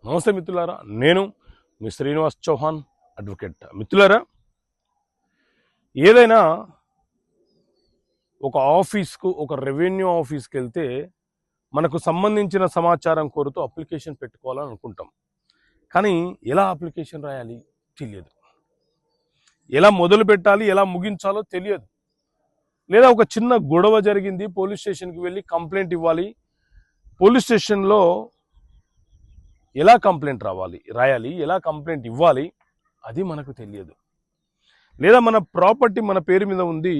నమస్తే మిత్రులారా, నేను మీ శ్రీనివాస్ చౌహాన్ అడ్వకేట్. మిత్రులారా, ఏదైనా ఒక ఆఫీస్కు, ఒక రెవెన్యూ ఆఫీస్కి వెళ్తే మనకు సంబంధించిన సమాచారం కోరుతూ అప్లికేషన్ పెట్టుకోవాలని అనుకుంటాం. కానీ ఎలా అప్లికేషన్ రాయాలి తెలియదు, ఎలా మొదలు పెట్టాలి, ఎలా ముగించాలో తెలియదు. లేదా ఒక చిన్న గొడవ జరిగింది, పోలీస్ స్టేషన్కి వెళ్ళి కంప్లైంట్ ఇవ్వాలి, పోలీస్ స్టేషన్లో ఎలా కంప్లైంట్ రాయాలి, ఎలా కంప్లైంట్ ఇవ్వాలి, అది మనకు తెలియదు. లేదా మన ప్రాపర్టీ మన పేరు మీద ఉంది,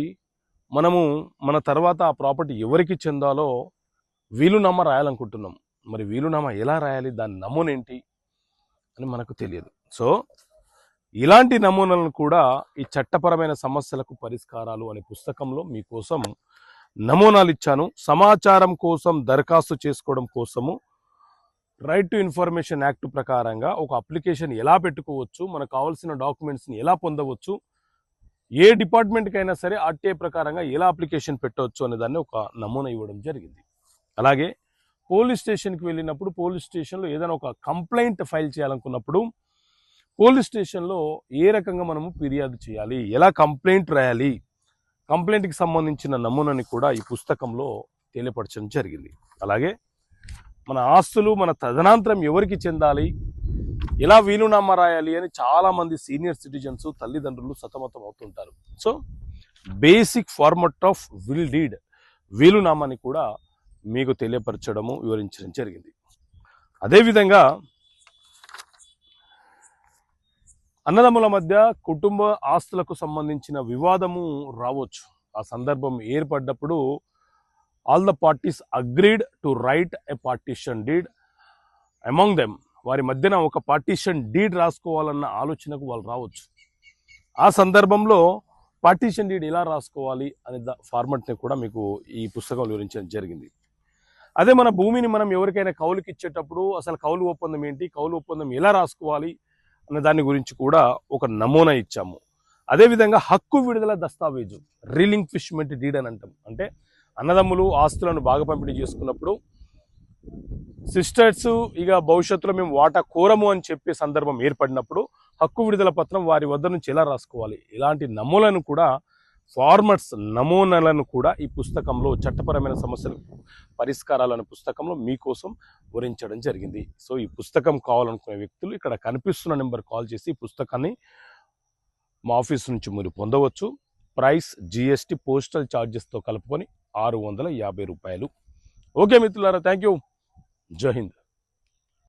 మనము మన తర్వాత ఆ ప్రాపర్టీ ఎవరికి చెందాలో వీలునామా రాయాలనుకుంటున్నాం. మరి వీలునామా ఎలా రాయాలి, దాని నమూనా ఏంటి అని మనకు తెలియదు. సో ఇలాంటి నమూనాలను కూడా ఈ చట్టపరమైన సమస్యలకు పరిష్కారాలు అనే పుస్తకంలో మీకోసం నమూనాలు ఇచ్చాను. సమాచారం కోసం దరఖాస్తు చేసుకోవడం కోసము రైట్ టు ఇన్ఫర్మేషన్ యాక్ట్ ప్రకారంగా ఒక అప్లికేషన్ ఎలా పెట్టుకోవచ్చు, మనకు కావాల్సిన డాక్యుమెంట్స్ని ఎలా పొందవచ్చు, ఏ డిపార్ట్మెంట్కి అయినా సరే ఆర్టీఐ ప్రకారంగా ఎలా అప్లికేషన్ పెట్టవచ్చు అనే దాన్ని ఒక నమూనా ఇవ్వడం జరిగింది. అలాగే పోలీస్ స్టేషన్కి వెళ్ళినప్పుడు, పోలీస్ స్టేషన్లో ఏదైనా ఒక కంప్లైంట్ ఫైల్ చేయాలనుకున్నప్పుడు పోలీస్ స్టేషన్లో ఏ రకంగా మనము ఫిర్యాదు చేయాలి, ఎలా కంప్లైంట్ రాయాలి, కంప్లైంట్కి సంబంధించిన నమూనాని కూడా ఈ పుస్తకంలో తెలియపరచడం జరిగింది. అలాగే మన ఆస్తులు మన తదనంతరం ఎవరికి చెందాలి, ఎలా వీలునామా రాయాలి అని చాలామంది సీనియర్ సిటిజన్స్, తల్లిదండ్రులు సతమతం అవుతుంటారు. So basic format of will deed, వీలునామాని కూడా మీకు తెలియపరచడము, వివరించడం జరిగింది. అదేవిధంగా అన్నదమ్ముల మధ్య కుటుంబ ఆస్తులకు సంబంధించిన వివాదము రావచ్చు. ఆ సందర్భం ఏర్పడ్డప్పుడు all the parties agreed to write a partition deed among them. వారి మధ్యన ఒక పార్టీషన్ డీడ్ రాసుకోవాలన్న ఆలోచనకు వాళ్ళు రావచ్చు. ఆ సందర్భంలో పార్టీషన్ డీడ్ ఎలా రాసుకోవాలి అనే ఫార్మాట్ని కూడా మీకు ఈ పుస్తకం వివరించడం జరిగింది. అదే మన భూమిని మనం ఎవరికైనా కౌలుకి ఇచ్చేటప్పుడు అసలు కౌలు ఒప్పందం ఏంటి, కౌలు ఒప్పందం ఎలా రాసుకోవాలి అనే దాని గురించి కూడా ఒక నమూనా ఇచ్చాము. అదేవిధంగా హక్కు విడుదల దస్తావేజు, రీలింక్విష్మెంట్ డీడ్ అని అంటాం. అంటే అన్నదమ్ములు ఆస్తులను బాగా పంపిణీ చేసుకున్నప్పుడు సిస్టర్స్ ఇక భవిష్యత్తులో మేము వాటా కోరము అని చెప్పే సందర్భం ఏర్పడినప్పుడు హక్కు విడుదల పత్రం వారి వద్ద నుంచి ఎలా రాసుకోవాలి, ఇలాంటి నమూనాలను కూడా, ఫార్మట్స్ నమూనాలను కూడా ఈ పుస్తకంలో చట్టపరమైన సమస్యల పరిష్కారాలు అనే పుస్తకంలో మీకోసం వివరించడం జరిగింది. సో ఈ పుస్తకం కావాలనుకునే వ్యక్తులు ఇక్కడ కనిపిస్తున్న నెంబర్ కాల్ చేసి ఈ పుస్తకాన్ని మా ఆఫీస్ నుంచి మీరు పొందవచ్చు. ప్రైస్ GST పోస్టల్ ఛార్జెస్తో కలుపుకొని 650 రూపాయలు. ఓకే మిత్రులారా, థ్యాంక్ యూ. జై హింద్.